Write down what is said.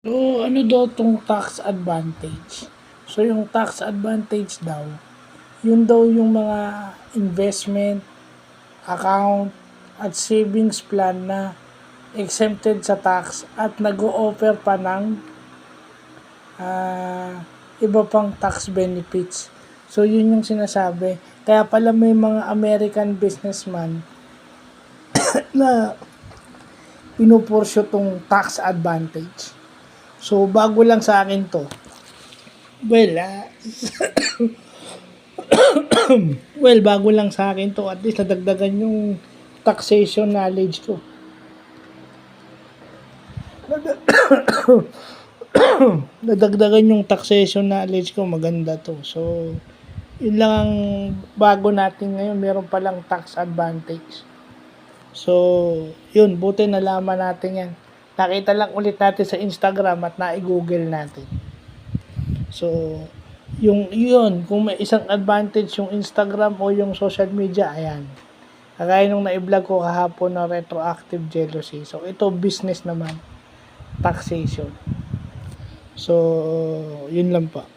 So, ano daw 'tong tax advantage? So, yung tax advantage daw, yun daw yung mga investment, account, at savings plan na exempted sa tax at nag-o-offer pa ng ah, iba pang tax benefits. So, yun yung sinasabi. Kaya pala may mga American businessman na pinupursyo tong tax advantage. So, bago lang sa akin to. Well, bago lang sa akin to. At least nadagdagan yung taxation knowledge ko. Nadagdagan yung taxation knowledge ko. Maganda to. So, yun lang ang bago natin ngayon. Meron palang tax advantage. So, yun. Buti nalaman natin yan. Nakita lang ulit natin sa Instagram at na-google natin. So, yung yun, kung may isang advantage yung Instagram o yung social media, ayan. Kagaya nung na-vlog ko kahapon na retroactive jealousy. So, ito business naman. Taxation. So, yun lang pa.